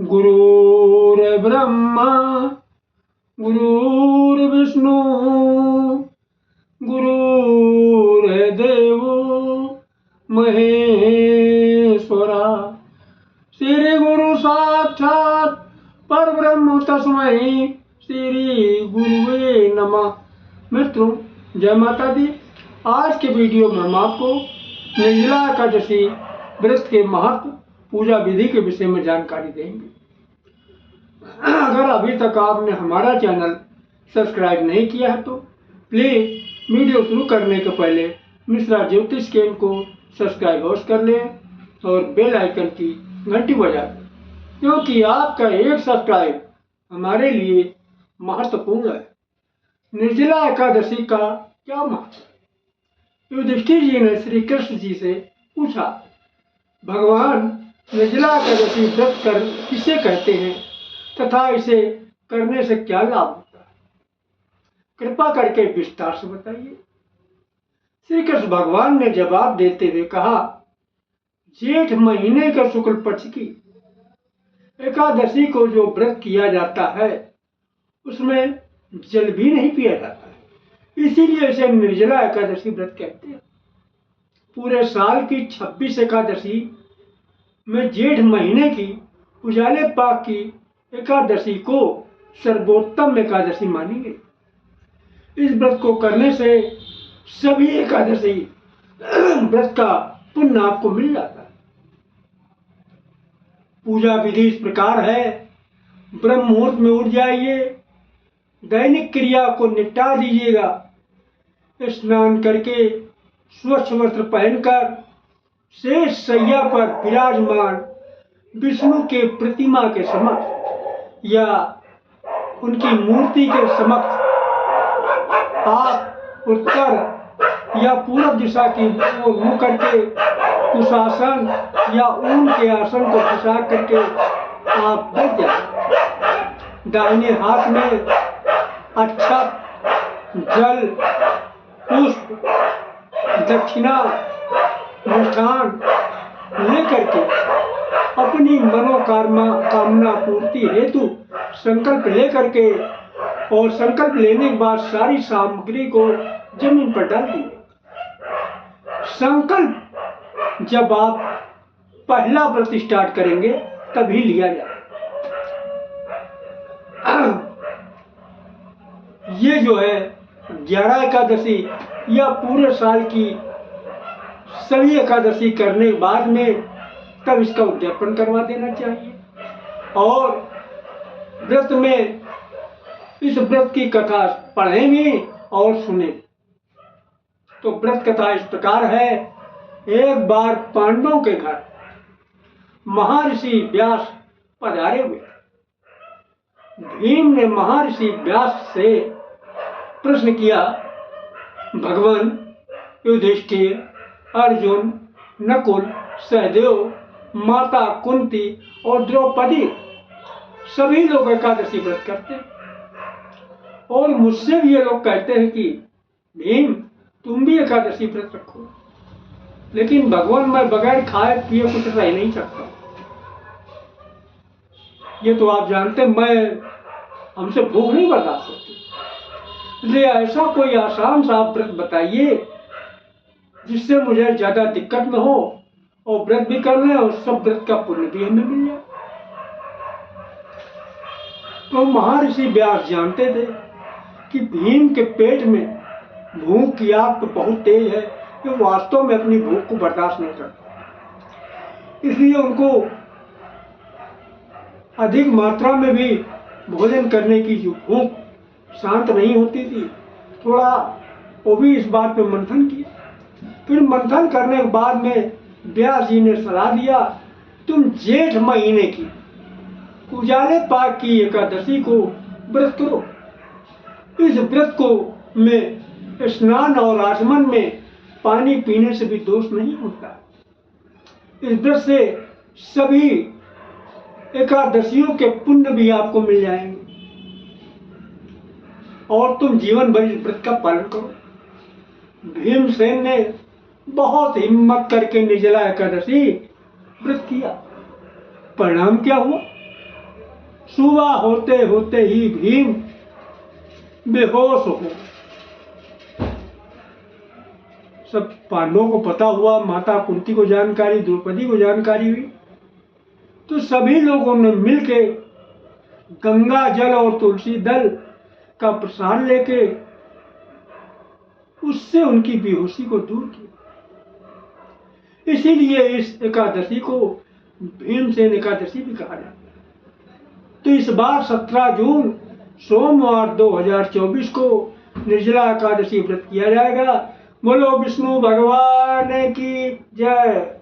गुरुर्ब्रह्मा गुरुर्विष्णु गुरुर्देवो महेश्वरा। श्री गुरु साक्षात परब्रह्म तस्मै श्री गुरुवे नमः। मित्रों, जय माता दी। आज के वीडियो में हम आपको निर्जला एकादशी व्रत के महत्व, पूजा विधि के विषय में जानकारी देंगे। अगर अभी तक आपने हमारा चैनल सब्सक्राइब नहीं किया है तो प्लीज वीडियो शुरू करने के पहले मिश्रा ज्योतिष केंद्र को सब्सक्राइब अवश्य कर लें और बेल आइकन की घंटी बजा दें, क्योंकि आपका एक सब्सक्राइब हमारे लिए महत्वपूर्ण है। निर्जला एकादशी का क्या महत्व? युधिष्ठिर जी ने श्री कृष्ण जी से पूछा, भगवान, निर्जला एकादशी व्रत कर किसे कहते हैं तथा इसे करने से क्या लाभ होता है? कृपा करके विस्तार से बताइए। श्री कृष्ण भगवान ने जवाब देते हुए कहा, जेठ महीने के शुक्ल पक्ष की एकादशी को जो व्रत किया जाता है उसमें जल भी नहीं पिया जाता है, इसीलिए इसे निर्जला एकादशी व्रत कहते हैं। पूरे साल की 26 एकादशी में जेठ महीने की उजाले पाक की एकादशी को सर्वोत्तम एकादशी मानी गई। इस व्रत को करने से सभी एकादशी व्रत का पुण्य आपको मिल जाता है। पूजा विधि इस प्रकार है, ब्रह्म मुहूर्त में उठ जाइए, दैनिक क्रिया को निपटा दीजिएगा, स्नान करके स्वच्छ वस्त्र पहनकर शेष शैया पर विराजमान विष्णु के प्रतिमा के समक्ष या उनकी मूर्ति के समक्ष आप उत्तर या पूर्व दिशा की ओर मुंह करके कुशासन या ऊन के आसन को बिछा करके आप बैठ जाए। दाहिने हाथ में अक्षत, जल, पुष्प, दक्षिणा, मिष्ठान लेकर के अपनी कामना पूर्ति हेतु संकल्प लेकर के और संकल्प लेने के बाद सारी सामग्री को जमीन पर डाल दीजिए। संकल्प जब आप पहला व्रत स्टार्ट करेंगे तभी लिया जाए। ये जो है 11 एकादशी या पूरे साल की सभी एकादशी करने के बाद में तब इसका उद्यापन करवा देना चाहिए। और व्रत में इस व्रत की कथा पढ़ें भी और सुने। तो व्रत कथा इस प्रकार है, एक बार पांडवों के घर महर्षि व्यास पधारे हुए। भीम ने महर्षि व्यास से प्रश्न किया, भगवान, युधिष्ठिर, अर्जुन, नकुल, सहदेव, माता कुंती और द्रौपदी सभी लोग एकादशी व्रत करते हैं और मुझसे भी ये लोग कहते हैं कि भीम, तुम भी एकादशी व्रत रखो। लेकिन भगवान, मैं बगैर खाए पिए कुछ रह नहीं सकता। ये तो आप जानते हैं, हमसे भूख नहीं बर्दाश्त होती। इसलिए ऐसा कोई आसान सा व्रत बताइए जिससे मुझे ज्यादा दिक्कत न हो और व्रत भी कर लें और सब व्रत का पुण्य भी हमें मिल जाए। तो महर्षि व्यास जानते थे कि भीम के पेट में भूख की आग तो बहुत तेज है, कि वास्तव में अपनी भूख को बर्दाश्त नहीं करता। इसलिए उनको अधिक मात्रा में भी भोजन करने की जो भूख शांत नहीं होती थी, थोड़ा वो भी इस बात पे मंथन किया। फिर मंथन करने के बाद में व्यास जी ने सलाह दिया, तुम जेठ महीने की उजाले पाक की एकादशी को व्रत करो। इस व्रत को में स्नान और आचमन में पानी पीने से भी दोष नहीं होता। इस व्रत से सभी एकादशियों के पुण्य भी आपको मिल जाएंगे और तुम जीवन भर इस व्रत का पालन करो। भीमसेन ने बहुत हिम्मत करके निर्जला एकादशी व्रत किया। परिणाम क्या हुआ? सुबह होते होते ही भीम बेहोश हो गए। सब पांडवों को पता हुआ, माता कुंती को जानकारी, द्रौपदी को जानकारी हुई, तो सभी लोगों ने मिलके गंगा जल और तुलसी दल का प्रसाद लेके उससे उनकी बेहोशी को दूर किया। इसीलिए इस एकादशी को भीमसेन एकादशी भी कहा जाता है। तो इस बार 17 जून सोमवार 2024 को निर्जला एकादशी व्रत किया जाएगा। बोलो विष्णु भगवान की जय।